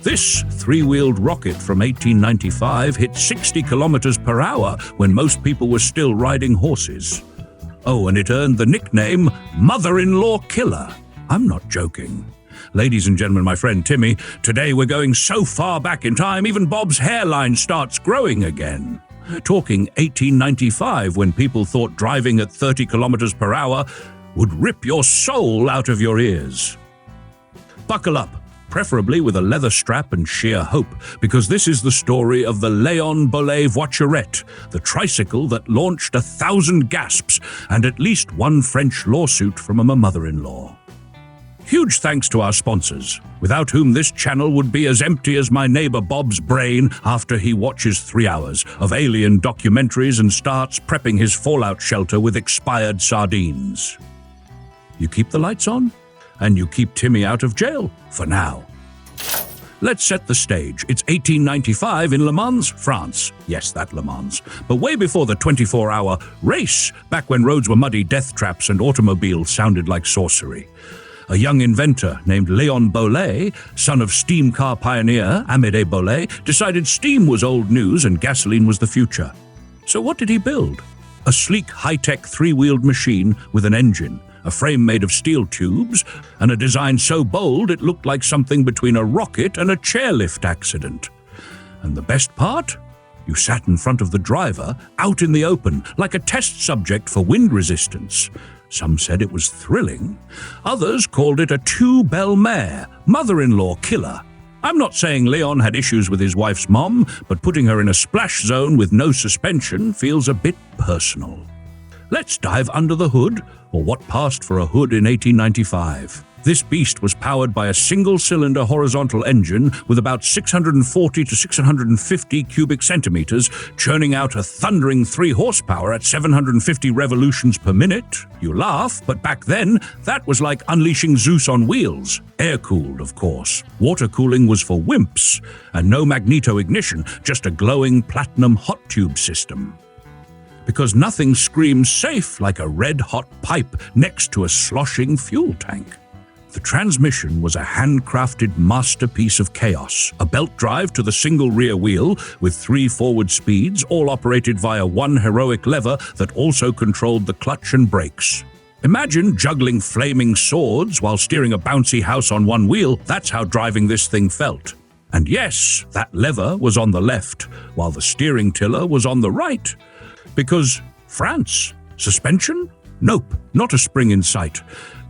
This three-wheeled rocket from 1895 hit 60 kilometers per hour when most people were still riding horses. Oh, and it earned the nickname Mother-in-Law Killer. I'm not joking. Ladies and gentlemen, my friend Timmy, today we're going so far back in time, even Bob's hairline starts growing again. Talking 1895, when people thought driving at 30 kilometers per hour would rip your soul out of your ears. Buckle up, preferably with a leather strap and sheer hope, because this is the story of the Léon Bollée Voiturette, the tricycle that launched 1,000 gasps and at least one French lawsuit from a mother-in-law. Huge thanks to our sponsors, without whom this channel would be as empty as my neighbor Bob's brain after he watches 3 hours of alien documentaries and starts prepping his fallout shelter with expired sardines. You keep the lights on, and you keep Timmy out of jail, for now. Let's set the stage. It's 1895 in Le Mans, France. Yes, that Le Mans. But way before the 24-hour race, back when roads were muddy death traps and automobiles sounded like sorcery. A young inventor named Léon Bollée, son of steam car pioneer Amédée Bollee, decided steam was old news and gasoline was the future. So what did he build? A sleek, high-tech three-wheeled machine with an engine, a frame made of steel tubes, and a design so bold it looked like something between a rocket and a chairlift accident. And the best part? You sat in front of the driver, out in the open, like a test subject for wind resistance. Some said it was thrilling. Others called it a two-bell mare, mother-in-law killer. I'm not saying Leon had issues with his wife's mom, but putting her in a splash zone with no suspension feels a bit personal. Let's dive under the hood, or what passed for a hood in 1895. This beast was powered by a single-cylinder horizontal engine with about 640 to 650 cubic centimeters, churning out a thundering 3 horsepower at 750 revolutions per minute. You laugh, but back then, that was like unleashing Zeus on wheels. Air-cooled, of course. Water cooling was for wimps, and no magneto-ignition, just a glowing platinum hot tube system. Because nothing screams safe like a red-hot pipe next to a sloshing fuel tank. The transmission was a handcrafted masterpiece of chaos, a belt drive to the single rear wheel with 3 forward speeds, all operated via one heroic lever that also controlled the clutch and brakes. Imagine juggling flaming swords while steering a bouncy house on one wheel. That's how driving this thing felt. And yes, that lever was on the left, while the steering tiller was on the right. Because France. Suspension? Nope, not a spring in sight.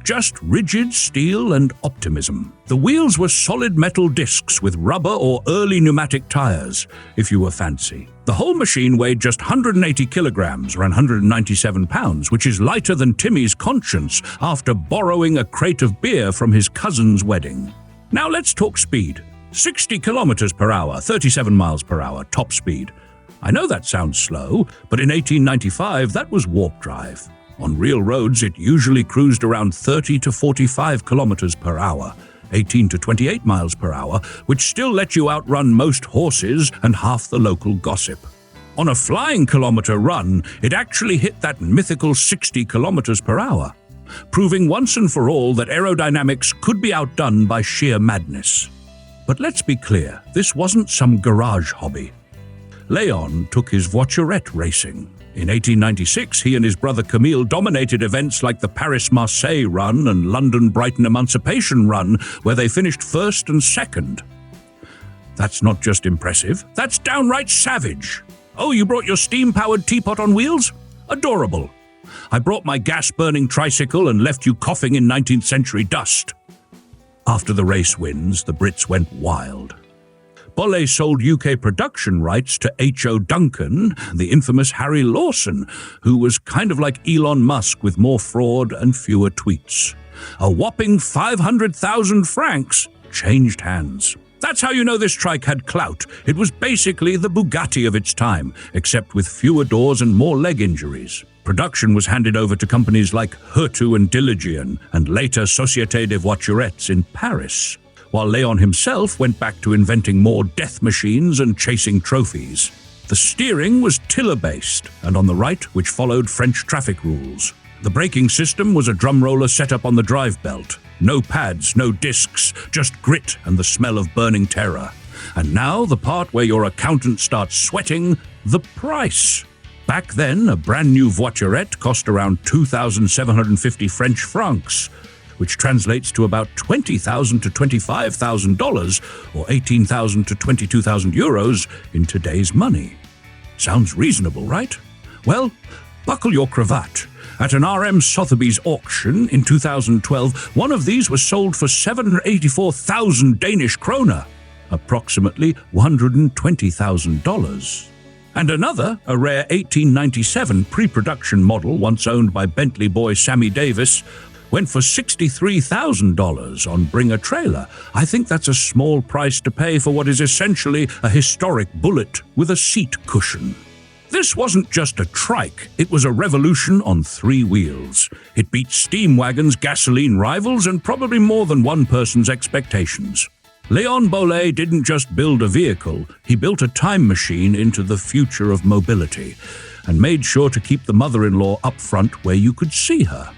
Just rigid steel and optimism. The wheels were solid metal discs with rubber or early pneumatic tires, if you were fancy. The whole machine weighed just 180 kilograms, around 197 pounds, which is lighter than Timmy's conscience after borrowing a crate of beer from his cousin's wedding. Now let's talk speed. 60 kilometers per hour, 37 miles per hour, top speed. I know that sounds slow, but in 1895 that was warp drive. On real roads, it usually cruised around 30 to 45 kilometers per hour, 18 to 28 miles per hour, which still let you outrun most horses and half the local gossip. On a flying kilometer run, it actually hit that mythical 60 kilometers per hour, proving once and for all that aerodynamics could be outdone by sheer madness. But let's be clear, this wasn't some garage hobby. Léon took his voiturette racing. In 1896, he and his brother Camille dominated events like the Paris-Marseille Run and London-Brighton Emancipation Run, where they finished first and second. That's not just impressive, that's downright savage. Oh, you brought your steam-powered teapot on wheels? Adorable. I brought my gas-burning tricycle and left you coughing in 19th century dust. After the race wins, the Brits went wild. Bollee sold UK production rights to H.O. Duncan, the infamous Harry Lawson, who was kind of like Elon Musk with more fraud and fewer tweets. A whopping 500,000 francs changed hands. That's how you know this trike had clout. It was basically the Bugatti of its time, except with fewer doors and more leg injuries. Production was handed over to companies like Hurtu and Diligent, and later Société des Voiturettes in Paris, while Léon himself went back to inventing more death machines and chasing trophies. The steering was tiller-based, and on the right, which followed French traffic rules. The braking system was a drum roller set up on the drive belt. No pads, no discs, just grit and the smell of burning terror. And now the part where your accountant starts sweating, the price. Back then, a brand new voiturette cost around 2,750 French francs, which translates to about $20,000 to $25,000 or 18,000 to 22,000 euros in today's money. Sounds reasonable, right? Well, buckle your cravat. At an RM Sotheby's auction in 2012, one of these was sold for 784,000 Danish kroner, approximately $120,000. And another, a rare 1897 pre-production model once owned by Bentley boy Sammy Davis, went for $63,000 on Bring a Trailer. I think that's a small price to pay for what is essentially a historic bullet with a seat cushion. This wasn't just a trike, it was a revolution on 3 wheels. It beat steam wagons, gasoline rivals, and probably more than one person's expectations. Léon Bollée didn't just build a vehicle, he built a time machine into the future of mobility, and made sure to keep the mother-in-law up front where you could see her.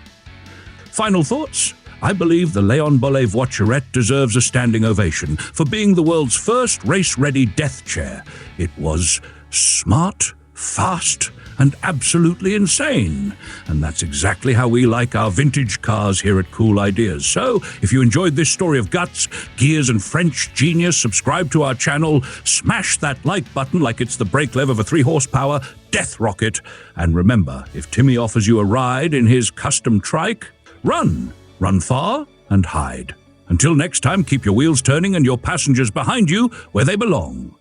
Final thoughts? I believe the Léon Bollée Voiturette deserves a standing ovation for being the world's first race-ready death chair. It was smart, fast, and absolutely insane. And that's exactly how we like our vintage cars here at Cool Ideas. So, if you enjoyed this story of guts, gears, and French genius, subscribe to our channel, smash that like button like it's the brake lever of a 3-horsepower death rocket, and remember, if Timmy offers you a ride in his custom trike, run far, and hide. Until next time, keep your wheels turning and your passengers behind you where they belong.